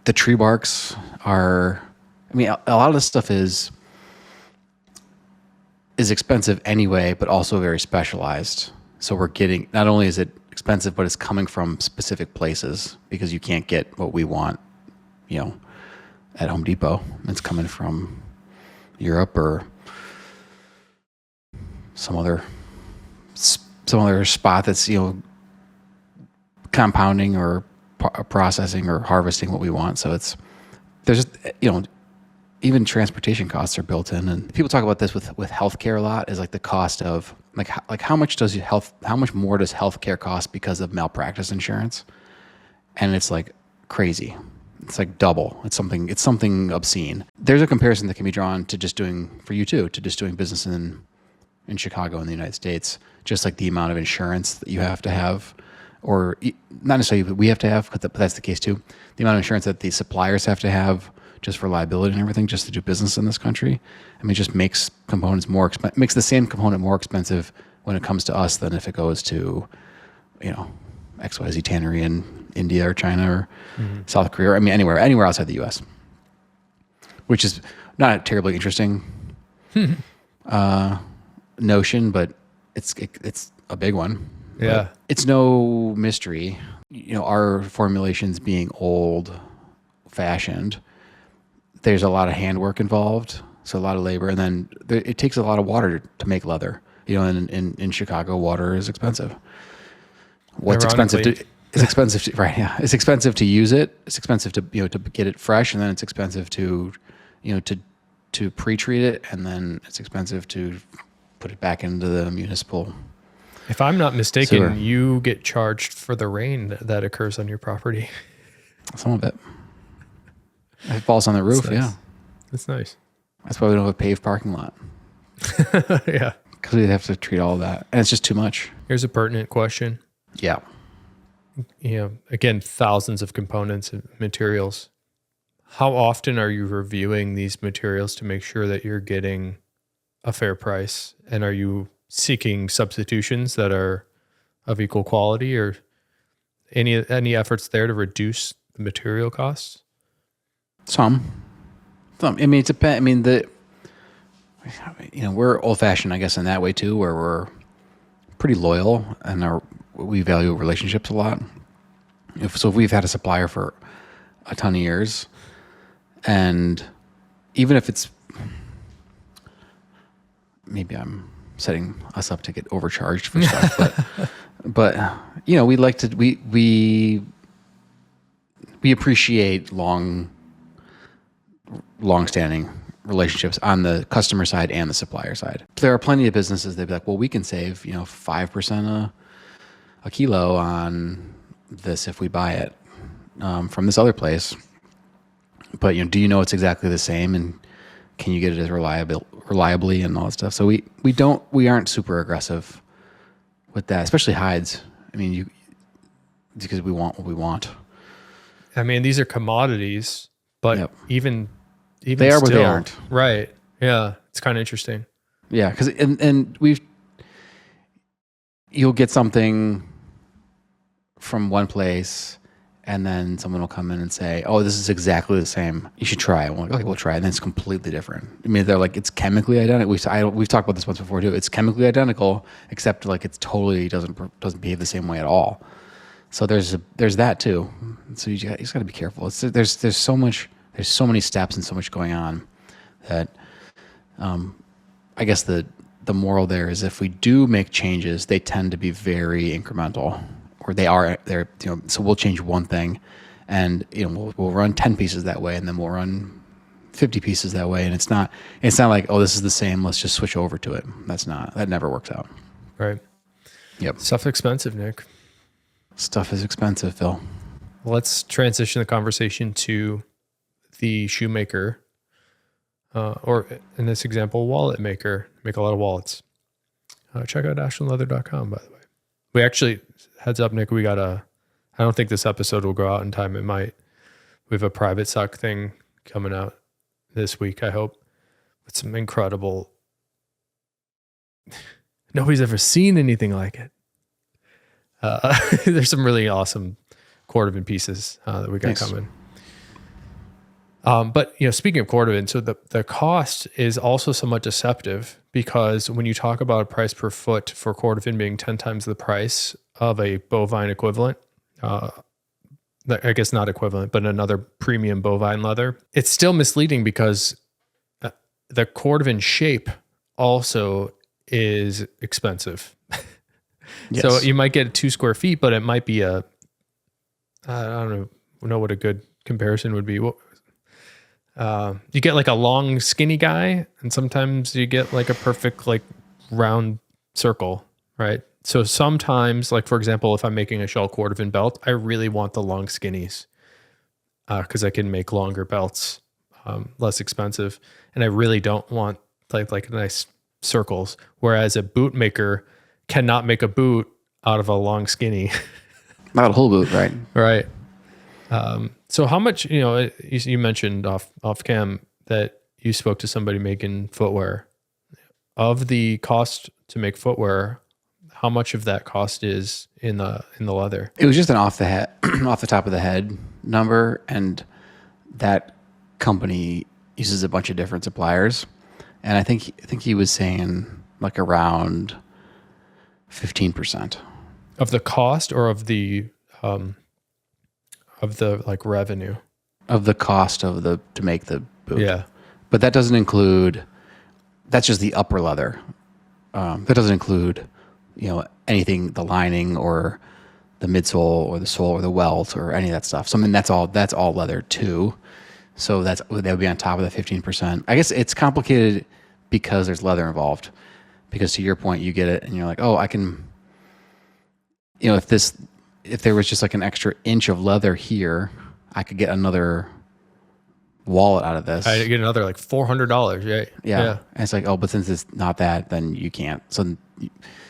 the tree barks are. I mean, a lot of this stuff is expensive anyway, but also very specialized. So we're getting, not only is it expensive, but it's coming from specific places because you can't get what we want, you know, at Home Depot. It's coming from Europe or some other spot that's, you know, compounding or processing or harvesting what we want. So there's, you know, even transportation costs are built in, and people talk about this with healthcare a lot, is like the cost of like how much more does healthcare cost because of malpractice insurance? And it's like crazy. It's like double. It's something obscene. There's a comparison that can be drawn to just doing business in Chicago in the United States, just like the amount of insurance that you have to have, or not necessarily that we have to have, but that's the case too. The amount of insurance that the suppliers have to have just for liability and everything, just to do business in this country. I mean, it just makes components makes the same component more expensive when it comes to us than if it goes to, you know, XYZ tannery in India or China or South Korea, or, I mean, anywhere outside the U.S., which is not a terribly interesting notion, but it's a big one.
Yeah.
But it's no mystery, you know, our formulations being old-fashioned, there's a lot of handwork involved, so a lot of labor, and then it takes a lot of water to make leather. You know, in Chicago, water is expensive. What's expensive to it's expensive to, right? Yeah, it's expensive to use it. It's expensive to to get it fresh, and then it's expensive to to pre-treat it, and then it's expensive to put it back into the municipal.
If I'm not mistaken,
sewer.
you get charged for the rain that occurs on your property.
Some of it. It falls on the roof.
That's nice.
Yeah,
that's nice.
that's why we don't have a paved parking lot.
Yeah,
because we'd have to treat all of that, and it's just too much.
Here's a pertinent question.
Yeah.
Again, thousands of components and materials. How often are you reviewing these materials to make sure that you're getting a fair price? And are you seeking substitutions that are of equal quality, or any efforts there to reduce the material costs?
Some. I mean, it depends. I mean, we're old fashioned, I guess, in that way too, where we're pretty loyal and we value relationships a lot. If we've had a supplier for a ton of years, and even if it's, maybe I'm setting us up to get overcharged for stuff, but we like to, we appreciate long-standing relationships on the customer side and the supplier side. There are plenty of businesses they'd be like, well, we can save 5% a kilo on this if we buy it from this other place. But do you know it's exactly the same, and can you get it as reliably and all that stuff? So we aren't super aggressive with that, especially hides. I mean, because we want what we want.
I mean, these are commodities, but
Yep.
even
they are
still,
what they aren't.
Right. Yeah. It's kind of interesting.
Yeah. Cause you'll get something from one place, and then someone will come in and say, oh, this is exactly the same. You should try it. I'm like, okay, we'll try it. And then it's completely different. I mean, they're like, it's chemically identical. We've talked about this once before too. It's chemically identical, except like it's totally doesn't behave the same way at all. So there's that too. So you just got to be careful. There's so many steps and so much going on that I guess the moral there is, if we do make changes, they tend to be very incremental, or they're so we'll change one thing, and we'll run 10 pieces that way, and then we'll run 50 pieces that way, and it's not like, oh, this is the same, let's just switch over to it. That never works out.
Right.
Yep.
Stuff's expensive, Nick.
Stuff is expensive, Phil.
Let's transition the conversation to the shoemaker, or in this example, wallet maker. Make a lot of wallets. Check out ashlandleather.com, by the way. We actually, heads up, Nick, I don't think this episode will go out in time. It might. We have a private suck thing coming out this week, I hope, with some incredible, nobody's ever seen anything like it. There's some really awesome Cordovan pieces that we got
Nice.
coming. But speaking of Cordovan, so the cost is also somewhat deceptive, because when you talk about a price per foot for Cordovan being 10 times the price of a bovine equivalent, I guess not equivalent, but another premium bovine leather, it's still misleading, because the Cordovan shape also is expensive.
Yes.
So you might get 2 square feet, but it might be I don't know what a good comparison would be. You get like a long, skinny guy, and sometimes you get like a perfect, like, round circle, right? So sometimes, like, for example, if I'm making a shell Cordovan belt, I really want the long skinnies, because I can make longer belts less expensive, and I really don't want like nice circles. Whereas a boot maker cannot make a boot out of a long skinny.
Not a whole boot, right?
Right. So how much, you mentioned off cam that you spoke to somebody making footwear. Of the cost to make footwear, how much of that cost is in the leather?
It was just an off the top of the head number, and that company uses a bunch of different suppliers, and I think he was saying like around 15%
Of the cost, or of the like revenue?
of the cost to make the boot.
Yeah.
But that doesn't include, that's just the upper leather. That doesn't include, anything, the lining or the midsole or the sole or the welt or any of that stuff. Something that's all leather too. So that would be on top of the 15%. I guess it's complicated because there's leather involved. Because to your point, you get it and you're like, oh, I can, if there was just like an extra inch of leather here, I could get another wallet out of this.
I get another like $400. Yeah.
Yeah. And it's like, oh, but since it's not that, then you can't. So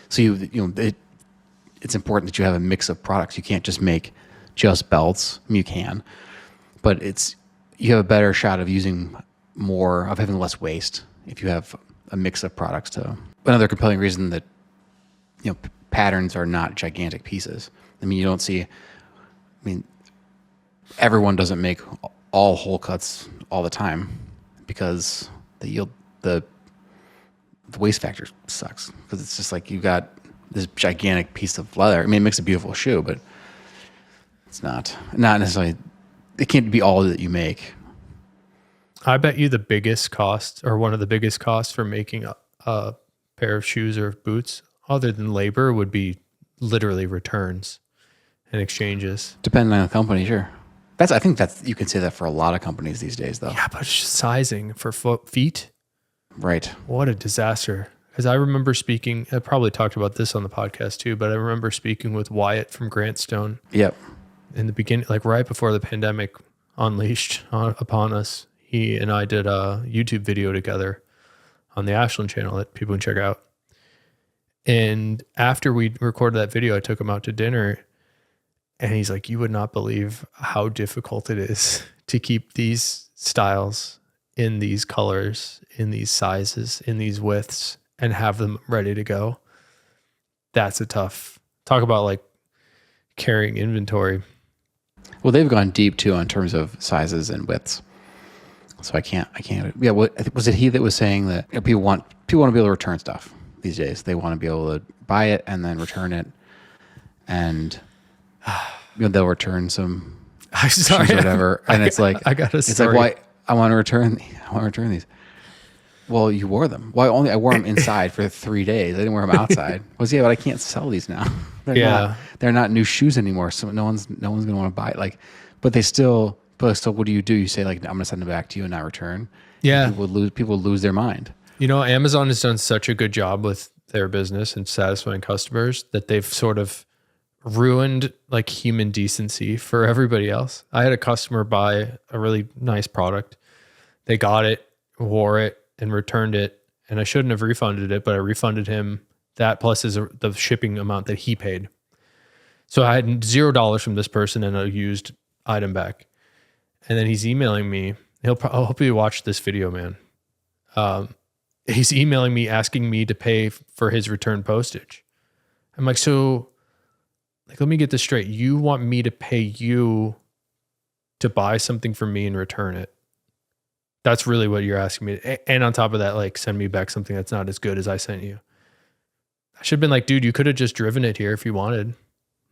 it's important that you have a mix of products. You can't just make just belts. I mean, you can, but you have a better shot of having less waste if you have a mix of products too. Another compelling reason that, patterns are not gigantic pieces. I mean, everyone doesn't make all whole cuts all the time because the waste factor sucks, because it's just like you got this gigantic piece of leather. I mean, it makes a beautiful shoe, but it's not necessarily, it can't be all that you make.
I bet you the biggest cost, or one of the biggest costs for making a pair of shoes or boots, other than labor, would be literally returns and exchanges.
Depending on the company, sure. I think you can say that for a lot of companies these days, though.
Yeah, but it's just sizing for feet.
Right.
What a disaster. Because I remember speaking, I probably talked about this on the podcast too, but I remember speaking with Wyatt from Grant Stone.
Yep.
In the beginning, like right before the pandemic unleashed upon us, he and I did a YouTube video together on the Ashland channel that people can check out. And after we recorded that video, I took him out to dinner, and he's like, you would not believe how difficult it is to keep these styles in these colors, in these sizes, in these widths, and have them ready to go. That's talk about like carrying inventory.
Well, they've gone deep too in terms of sizes and widths. So I can't. Yeah. Was it he that was saying that people want to be able to return stuff these days? They want to be able to buy it and then return it, and they'll return some shoes or whatever. And it's like,
I got a story.
It's like, why I want to return these. Well, you wore them. Well, I wore them inside for 3 days. I didn't wear them outside. But I can't sell these now. They're not new shoes anymore. So no one's gonna want to buy it. Like, but still, what do? You say like, I'm gonna send them back to you and not return.
Yeah,
people lose their mind.
Amazon has done such a good job with their business and satisfying customers that they've sort of ruined like human decency for everybody else. I had a customer buy a really nice product. They got it, wore it, and returned it. And I shouldn't have refunded it, but I refunded him that plus the shipping amount that he paid. So I had $0 from this person and a used item back. And then he's emailing me. I hope you watch this video, man. He's emailing me asking me to pay for his return postage. I'm like, so let me get this straight. You want me to pay you to buy something from me and return it? That's really what you're asking me. And on top of that, like, send me back something that's not as good as I sent you. I should have been like, dude, you could have just driven it here if you wanted.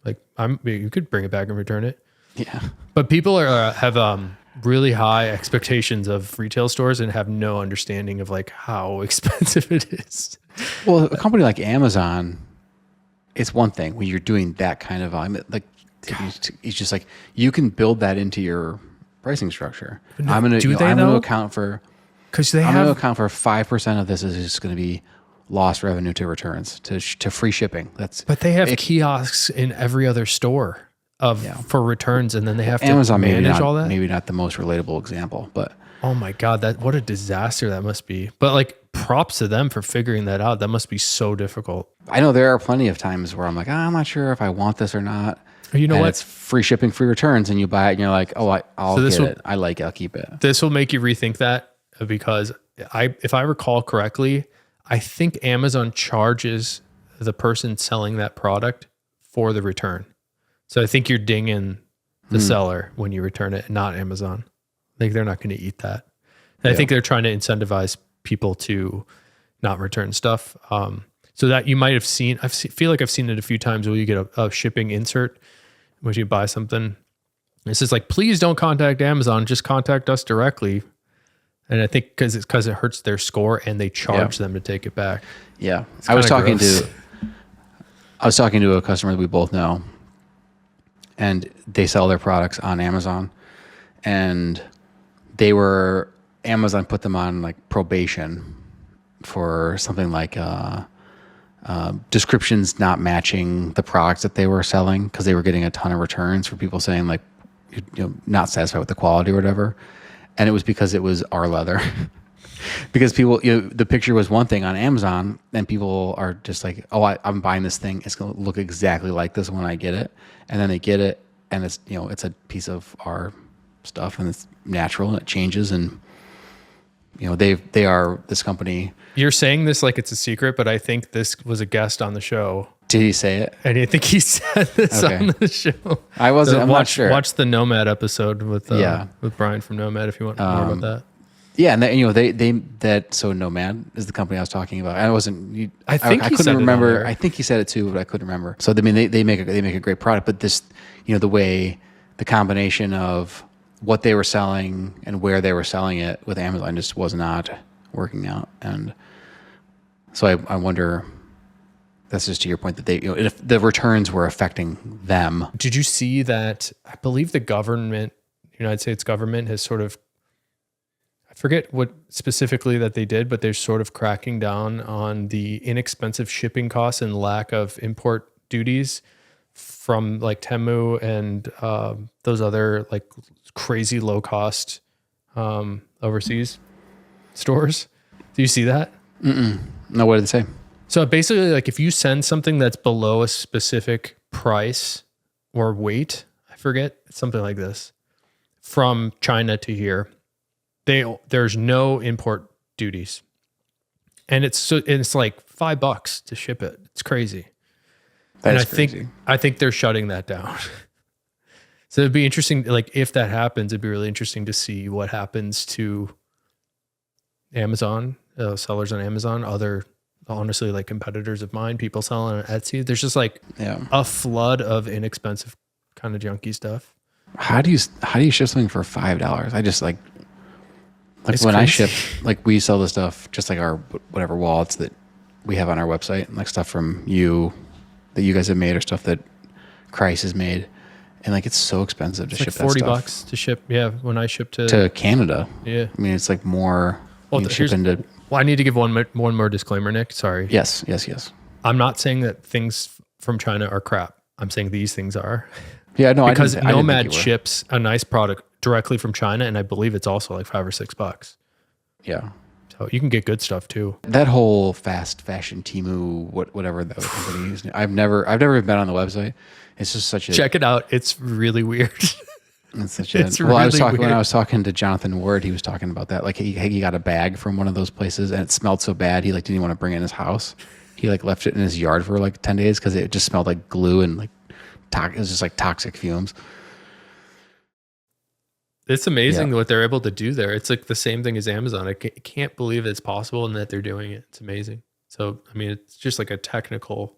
Like, you could bring it back and return it.
Yeah.
But people have really high expectations of retail stores and have no understanding of like how expensive it is.
Well, a company like Amazon, it's one thing when you're doing that kind of volume. Like, it's just like you can build that into your pricing structure.
No,
I'm going to account for,
because they
I'm going to account for 5% of this is just going to be lost revenue to returns, to free shipping.
But they have kiosks in every other store for returns, and then they have to
Amazon
manage all that.
Maybe not the most relatable example, but
oh my God, what a disaster that must be. But like, props to them for figuring that out. That must be so difficult.
I know there are plenty of times where I'm like, I'm not sure if I want this or not.
You know what?
It's free shipping, free returns, and you buy it, and you're like, oh, I'll get it. I like it. I'll keep it.
This will make you rethink that, because if I recall correctly, I think Amazon charges the person selling that product for the return. So I think you're dinging the seller when you return it, not Amazon. Like, they're not going to eat that. And I think they're trying to incentivize people to not return stuff. So that you might have seen, feel like I've seen it a few times where you get a shipping insert when you buy something. It says like, please don't contact Amazon, just contact us directly. And I think because it hurts their score and they charge them to take it back.
Yeah. I was talking to a customer that we both know, and they sell their products on Amazon, and Amazon put them on like probation for something like descriptions not matching the products that they were selling, because they were getting a ton of returns for people saying like, not satisfied with the quality or whatever. And it was because it was our leather. Because people, the picture was one thing on Amazon, and people are just like, oh, I'm buying this thing. It's going to look exactly like this when I get it. And then they get it, and it's, it's a piece of our stuff, and it's natural, and it changes. And, they are this company.
You're saying this like it's a secret, but I think this was a guest on the show.
Did he say it?
And I think he said this on the show.
I'm not sure.
Watch the Nomad episode with Brian from Nomad if you want more about that.
Yeah, and so Nomad is the company I was talking about. I wasn't. I couldn't remember. I think he said it too, but I couldn't remember. So I mean, they make a great product, but this, the combination of what they were selling and where they were selling it with Amazon just was not working out, and so I wonder. That's just to your point that they, if the returns were affecting them.
Did you see that? I believe the United States government has sort of, I forget what specifically that they did, but they're sort of cracking down on the inexpensive shipping costs and lack of import duties from like Temu and those other like crazy low cost overseas stores. Do you see that?
No, what did they say?
So basically, like if you send something that's below a specific price or weight, I forget, something like this, from China to here, there's no import duties, and it's like $5 to ship it. It's crazy. That's crazy. I think they're shutting that down. So it'd be interesting, like if that happens, it'd be really interesting to see what happens to Amazon, sellers on Amazon, other. Honestly, like competitors of mine, people selling on Etsy. There's just like a flood of inexpensive kind of junky stuff.
How do you ship something for $5? I just like
it's
when
crazy.
I ship, like we sell the stuff just like our whatever wallets that we have on our website, like stuff from that you guys have made or stuff that Christ has made, and like it's so expensive to ship.
Like
$40
to ship. Yeah, when I ship
to Canada.
Yeah,
I mean it's like more.
Well, I need to give one more disclaimer, Nick. Sorry.
Yes.
I'm not saying that things from China are crap. I'm saying these things are.
Yeah, no,
because Nomad ships a nice product directly from China, and I believe it's also like $5 or $6.
Yeah.
So you can get good stuff too.
That whole fast fashion Temu, whatever the company is, I've never been on the website. It's just such a
check it out. It's really weird.
It's such a
really
when I was talking to Jonathan Ward, he was talking about that. Like he got a bag from one of those places, and it smelled so bad he like didn't even want to bring it in his house. He like left it in his yard for like 10 days because it just smelled like glue and like it was just like toxic fumes.
It's amazing what they're able to do there. It's like the same thing as Amazon. I can't believe it's possible and that they're doing it. It's amazing. So I mean, it's just like a technical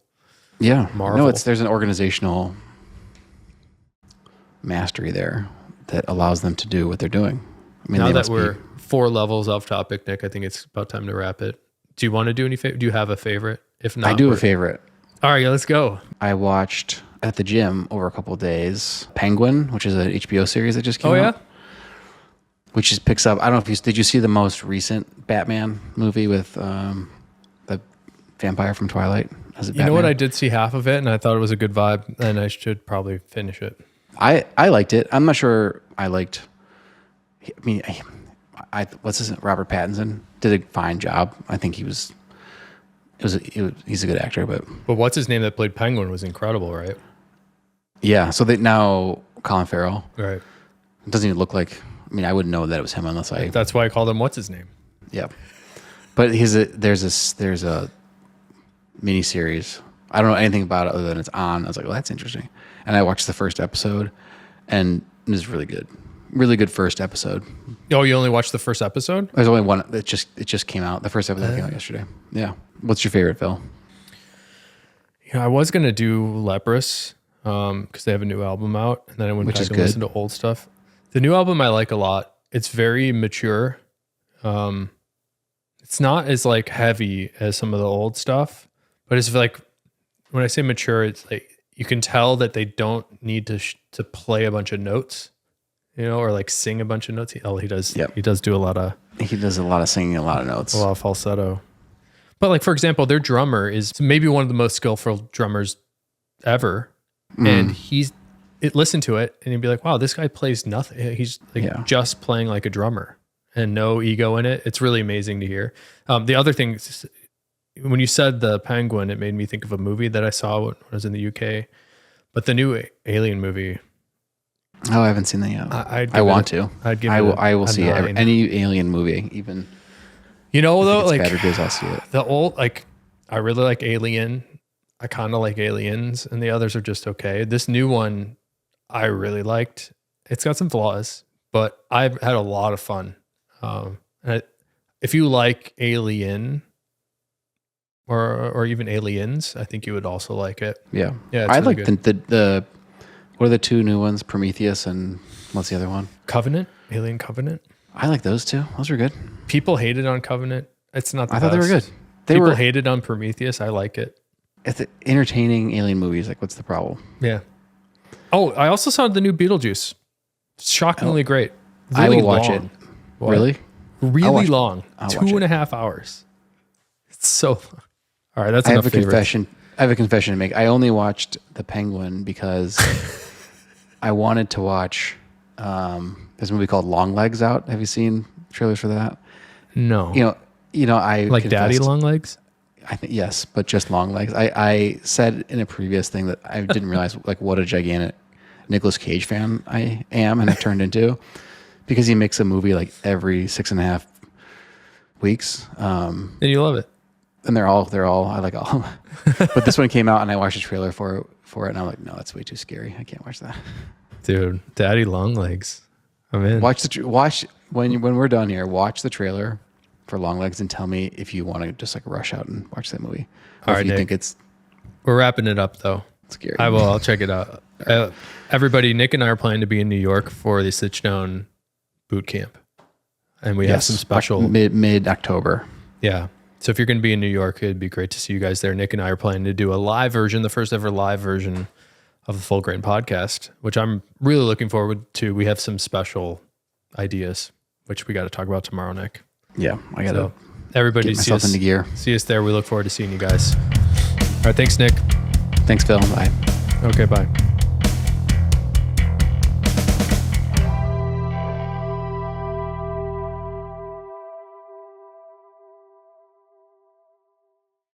marvel.
No, there's an organizational mastery there that allows them to do what they're doing. I mean,
now that we're 4 levels off topic, Nick, I think it's about time to wrap it. Do you want to do any do you have a favorite? If not,
I do a favorite.
All right, let's go.
I watched at the gym over a couple of days Penguin, which is an HBO series that just came out. Which just picks up. I don't know if did you see the most recent Batman movie with the vampire from Twilight?
You know what? I did see half of it, and I thought it was a good vibe, and I should probably finish it.
I liked it. I'm not sure I liked. I mean, what's his Robert Pattinson did a fine job. I think he's a good actor, but
what's his name that played Penguin was incredible, right?
Yeah. So now Colin Farrell,
right?
It doesn't even look like. I mean, I wouldn't know that it was him unless I.
That's why I called him. What's his name?
Yeah, but there's a mini series. I don't know anything about it other than it's on. I was like, well, that's interesting. And I watched the first episode, and it was really good. Really good first episode.
Oh, you only watched the first episode?
There's only one. It just came out. The first episode came out yesterday. Yeah. What's your favorite, Phil?
I was gonna do Leprous because they have a new album out, and then I went back and listened to old stuff. The new album I like a lot. It's very mature. It's not as like heavy as some of the old stuff, but it's like, when I say mature, it's like you can tell that they don't need to play a bunch of notes, or like sing a bunch of notes. He does. Yep. He does do a lot of
singing, a lot of notes,
a lot of falsetto. But like, for example, their drummer is maybe one of the most skillful drummers ever. And listen to it and you'd be like, wow, this guy plays nothing. He's like just playing like a drummer and no ego in it. It's really amazing to hear. The other thing, when you said the Penguin, it made me think of a movie that I saw when I was in the UK, but the new Alien movie.
Oh, I haven't seen that yet. I want to. I will see it. Any Alien movie, even.
Though,
like bad reviews, I'll see it.
The old, like, I really like Alien. I kind of like Aliens, and the others are just okay. This new one, I really liked. It's got some flaws, but I've had a lot of fun. If you like Alien or even Aliens, I think you would also like it.
Yeah.
I
really like the what are the two new ones? Prometheus and what's the other one?
Covenant. Alien Covenant.
I like those two. Those are good.
People hated on Covenant. It's not the
I thought they were good.
People hated on Prometheus. I like it.
It's entertaining alien movies. Like, what's the problem?
Yeah. Oh, I also saw the new Beetlejuice. Shockingly great.
Really I will watch it. What? Really?
Really long. 2.5 hours. It's so long. All right, that's enough favorites.
I have a confession to make. I only watched The Penguin because I wanted to watch there's a movie called Long Legs out. Have you seen trailers for that?
No.
I
like Daddy Long Legs?
I think yes, but just Long Legs. I said in a previous thing that I didn't realize like what a gigantic Nicolas Cage fan I am and have turned into, because he makes a movie like every 6.5 weeks.
And you love it.
And they're all I like all. But this one came out and I watched a trailer for it and I'm like, no, that's way too scary. I can't watch that.
Dude, Daddy Long Legs. I'm in.
Watch when we're done here. Watch the trailer for Long Legs and tell me if you want to just like rush out and watch that movie. Or if you think it's.
We're wrapping it up though.
Scary.
I will. I'll check it out. Everybody, Nick and I are planning to be in New York for the Sit Down boot camp, and we have some special
mid October.
Yeah. So if you're going to be in New York, it'd be great to see you guys there. Nick and I are planning to do a live version, the first ever live version of the Full Grain podcast, which I'm really looking forward to. We have some special ideas, which we got to talk about tomorrow, Nick.
Yeah, I got to
everybody
get myself into gear.
See us there. We look forward to seeing you guys. All right. Thanks, Nick.
Thanks, Phil. Bye.
Okay, bye.